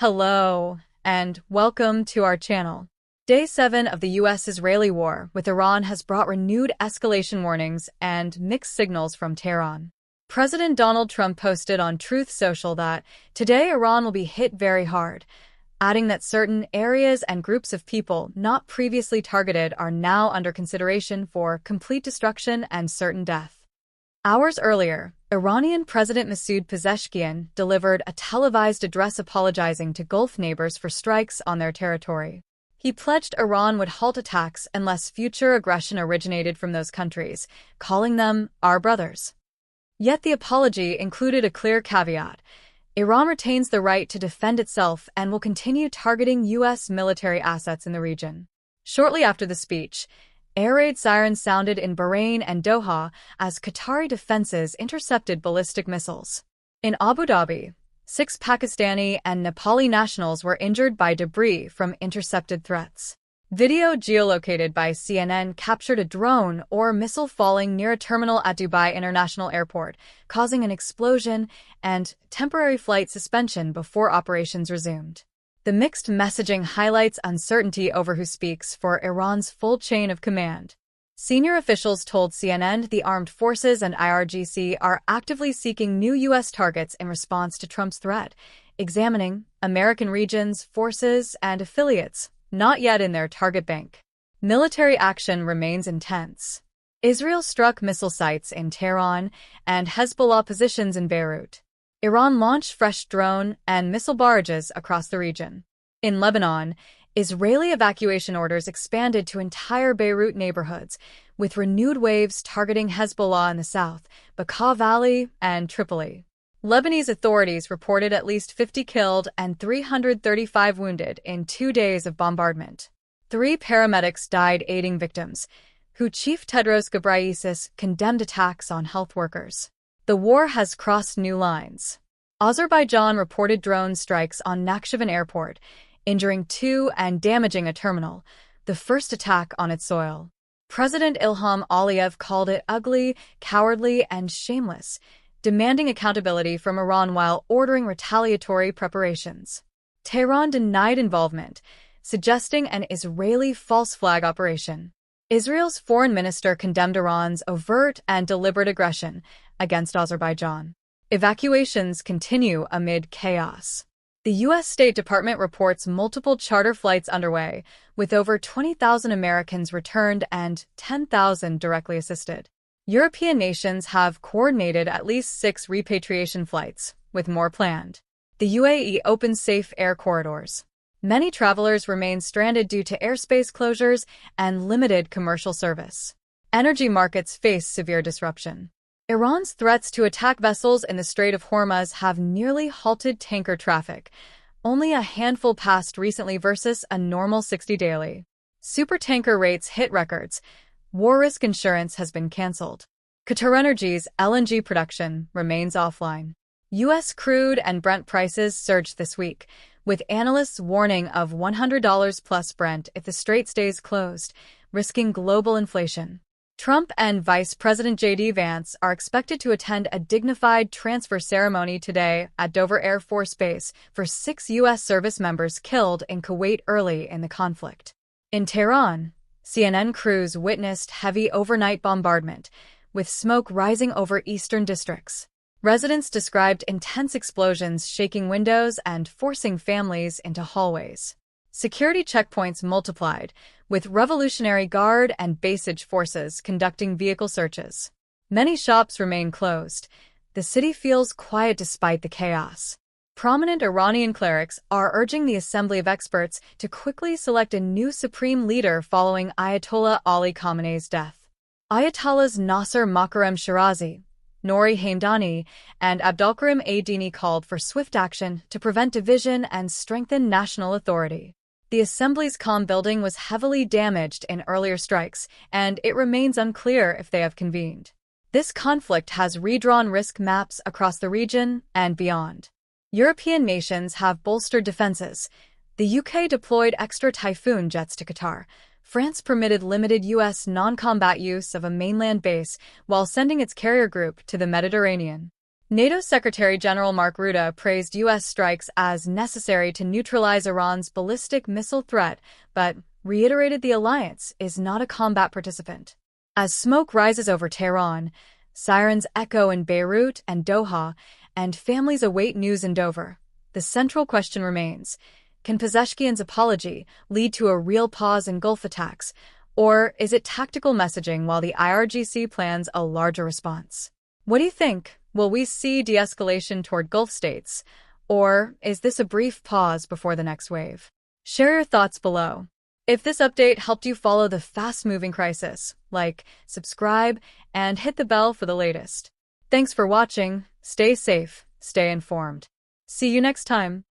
Hello, and welcome to our channel. Day 7 of the US-Israeli war with Iran has brought renewed escalation warnings and mixed signals from Tehran. President Donald Trump posted on Truth Social that today Iran will be hit very hard, adding that certain areas and groups of people not previously targeted are now under consideration for complete destruction and certain death. Hours earlier, Iranian President Masoud Pezeshkian delivered a televised address apologizing to Gulf neighbors for strikes on their territory. He pledged Iran would halt attacks unless future aggression originated from those countries, calling them our brothers. Yet the apology included a clear caveat. Iran retains the right to defend itself and will continue targeting U.S. military assets in the region. Shortly after the speech, air raid sirens sounded in Bahrain and Doha as Qatari defenses intercepted ballistic missiles. In Abu Dhabi, 6 Pakistani and Nepali nationals were injured by debris from intercepted threats. Video geolocated by CNN captured a drone or missile falling near a terminal at Dubai International Airport, causing an explosion and temporary flight suspension before operations resumed. The mixed messaging highlights uncertainty over who speaks for Iran's full chain of command. Senior officials told CNN the armed forces and IRGC are actively seeking new U.S. targets in response to Trump's threat, examining American regions, forces, and affiliates not yet in their target bank. Military action remains intense. Israel struck missile sites in Tehran and Hezbollah positions in Beirut. Iran launched fresh drone and missile barrages across the region. In Lebanon, Israeli evacuation orders expanded to entire Beirut neighborhoods, with renewed waves targeting Hezbollah in the south, Bekaa Valley, and Tripoli. Lebanese authorities reported at least 50 killed and 335 wounded in 2 days of bombardment. 3 paramedics died aiding victims, who Chief Tedros Ghebreyesus condemned attacks on health workers. The war has crossed new lines. Azerbaijan reported drone strikes on Nakhchivan Airport, injuring 2 and damaging a terminal, the first attack on its soil. President Ilham Aliyev called it ugly, cowardly, and shameless, demanding accountability from Iran while ordering retaliatory preparations. Tehran denied involvement, suggesting an Israeli false flag operation. Israel's foreign minister condemned Iran's overt and deliberate aggression against Azerbaijan. Evacuations continue amid chaos. The U.S. State Department reports multiple charter flights underway, with over 20,000 Americans returned and 10,000 directly assisted. European nations have coordinated at least 6 repatriation flights, with more planned. The UAE opens safe air corridors. Many travelers remain stranded due to airspace closures and limited commercial service. Energy markets face severe disruption. Iran's threats to attack vessels in the Strait of Hormuz have nearly halted tanker traffic. Only a handful passed recently versus a normal 60 daily. Supertanker rates hit records. War risk insurance has been canceled. QatarEnergy's LNG production remains offline. U.S. crude and Brent prices surged this week, with analysts warning of $100 plus Brent if the strait stays closed, risking global inflation. Trump and Vice President J.D. Vance are expected to attend a dignified transfer ceremony today at Dover Air Force Base for 6 U.S. service members killed in Kuwait early in the conflict. In Tehran, CNN crews witnessed heavy overnight bombardment, with smoke rising over eastern districts. Residents described intense explosions shaking windows and forcing families into hallways. Security checkpoints multiplied, with Revolutionary Guard and Basij forces conducting vehicle searches. Many shops remain closed. The city feels quiet despite the chaos. Prominent Iranian clerics are urging the Assembly of Experts to quickly select a new supreme leader following Ayatollah Ali Khamenei's death. Ayatollahs Nasser Makarem Shirazi, Nouri Hamdani, and Abdolkarim Dini called for swift action to prevent division and strengthen national authority. The Assembly's calm building was heavily damaged in earlier strikes, and it remains unclear if they have convened. This conflict has redrawn risk maps across the region and beyond. European nations have bolstered defenses. The UK deployed extra Typhoon jets to Qatar. France permitted limited U.S. non-combat use of a mainland base while sending its carrier group to the Mediterranean. NATO Secretary General Mark Rutte praised U.S. strikes as necessary to neutralize Iran's ballistic missile threat, but reiterated the alliance is not a combat participant. As smoke rises over Tehran, sirens echo in Beirut and Doha, and families await news in Dover, the central question remains: can Pezeshkian's apology lead to a real pause in Gulf attacks, or is it tactical messaging while the IRGC plans a larger response? What do you think? Will we see de-escalation toward Gulf states, or is this a brief pause before the next wave? Share your thoughts below. If this update helped you follow the fast-moving crisis, like, subscribe, and hit the bell for the latest. Thanks for watching. Stay safe, stay informed. See you next time.